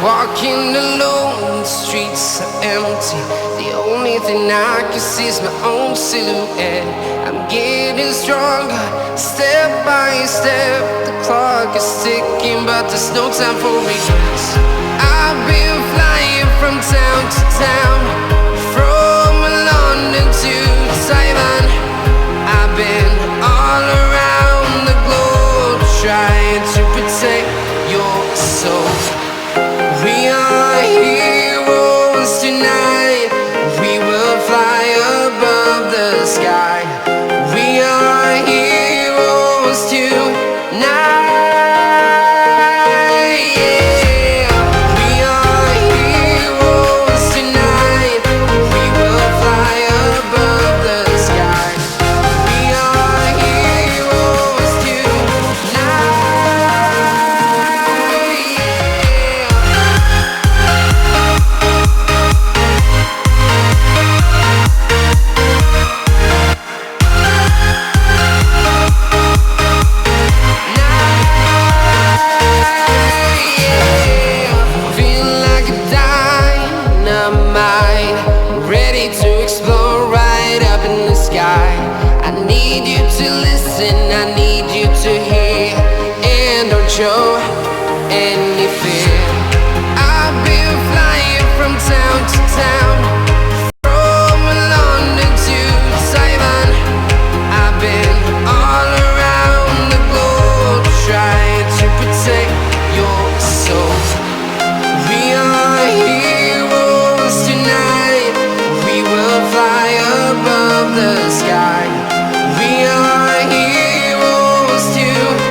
Walking alone, the streets are empty. The only thing I can see is my own silhouette. I'm getting stronger, step by step. The clock is ticking, but there's no time for regrets. I've been flying from town to town, from London to Taiwan. I've been all around the globe, trying to protect your soul. We are heroes tonight. We will fly above the sky. We are heroes tonight. Yeah. We are heroes tonight. We will fly above the sky. We are heroes tonight. Show any fear. I've been flying from town to town, from London to Taiwan. I've been all around the globe, trying to protect your soul. We are heroes tonight. We will fly above the sky. We are heroes tonight.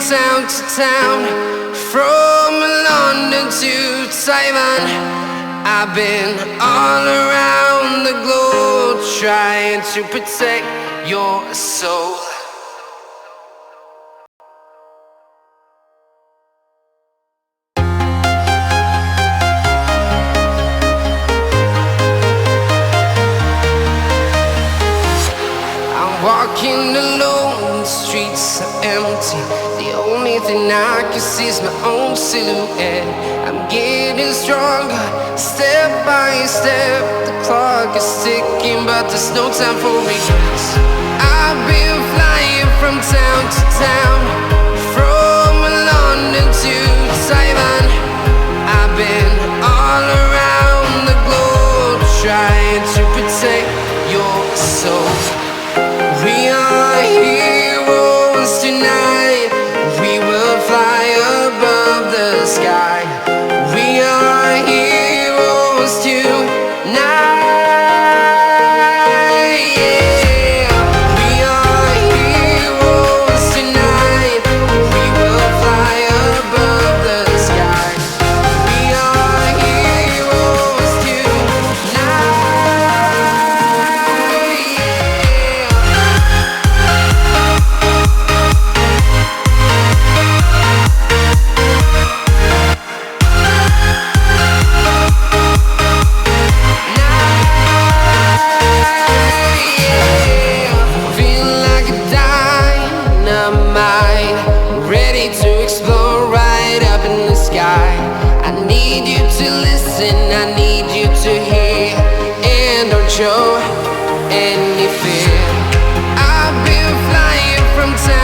Town to town, from London to Taiwan. I've been all around the globe, trying to protect your soul. I'm walking alone, the streets are empty. The only thing I can see is my own silhouette. I'm getting stronger, step by step. The clock is ticking, but there's no time for regrets. I've been flying from town to town, from London to Taiwan. I've been all around the globe, trying to protect your soul. We are heroes tonight. We will fly above the sky. We are heroes tonight. Yeah. We are heroes tonight. We will fly above the sky. We are heroes tonight. I need you to hear and don't show any fear. I've been flying from town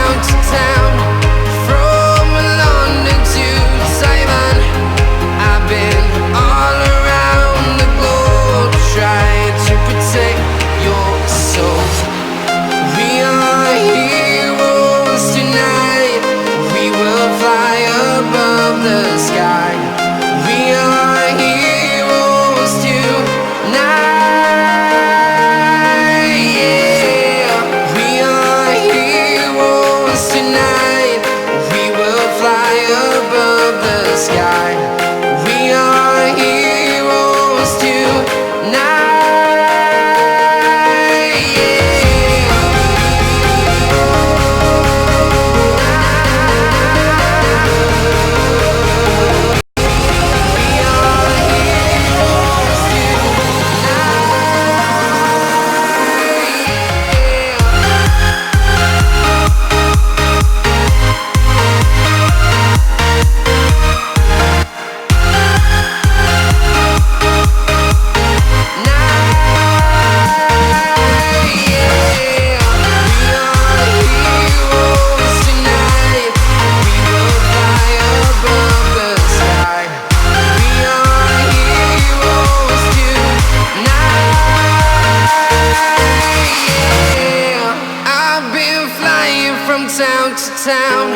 town,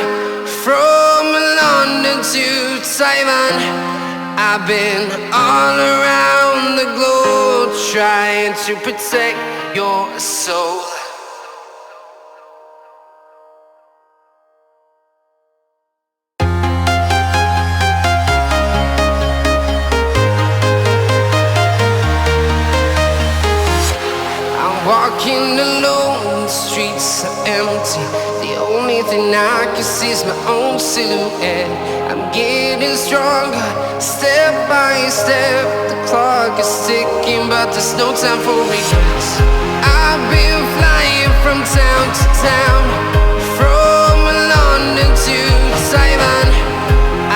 from London to Taiwan. I've been all around the globe trying to protect your soul. Walking alone, the streets are empty. The only thing I can see is my own silhouette. I'm getting stronger, step by step. The clock is ticking, but there's no time for regrets. I've been flying from town to town, from London to Taiwan.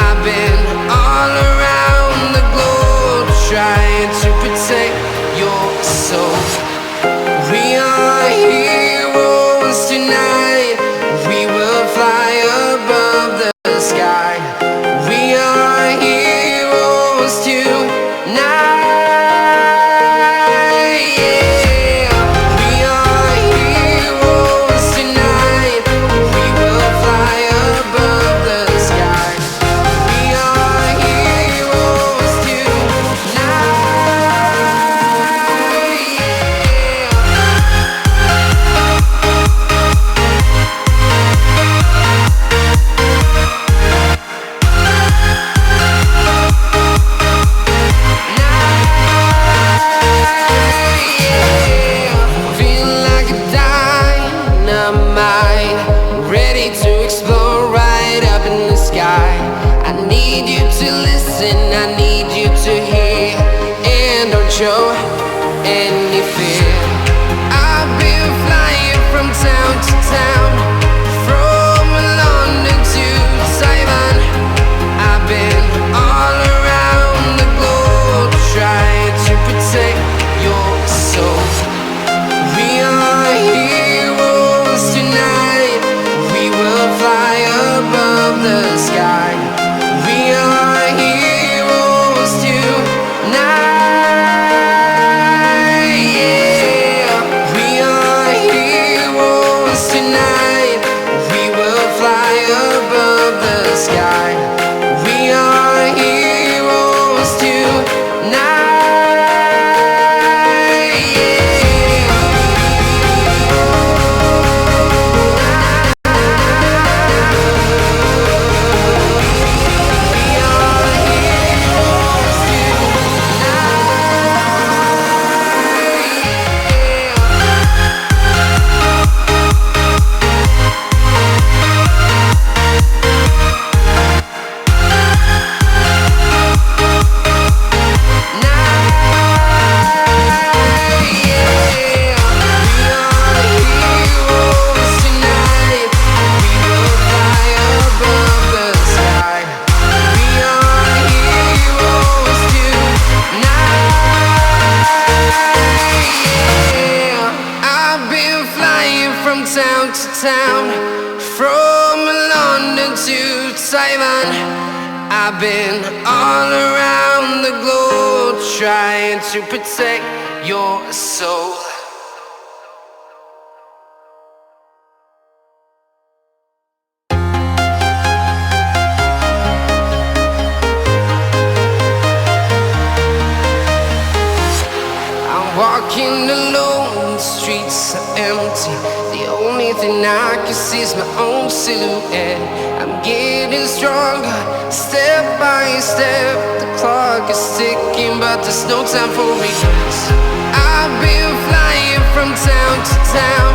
I've been all around the globe trying to protect your soul. We are heroes tonight. We will fly above the sky. We are heroes tonight. Yeah. We are heroes tonight. We will fly above the sky. We are heroes tonight. I need you to hear and don't show any fear. I've been flying from town to town, from London to Taiwan. I've been all around the globe trying to protect your soul. We are heroes tonight. We will fly above the sky. We are heroes tonight. Yeah. We are heroes tonight. We will fly above the sky. We are heroes tonight. Town to town, from London to Taiwan. I've been all around the globe trying to protect your soul. Walking alone, the streets are empty. The only thing I can see is my own silhouette. I'm getting stronger, step by step. The clock is ticking, but there's no time for regrets. I've been flying from town to town,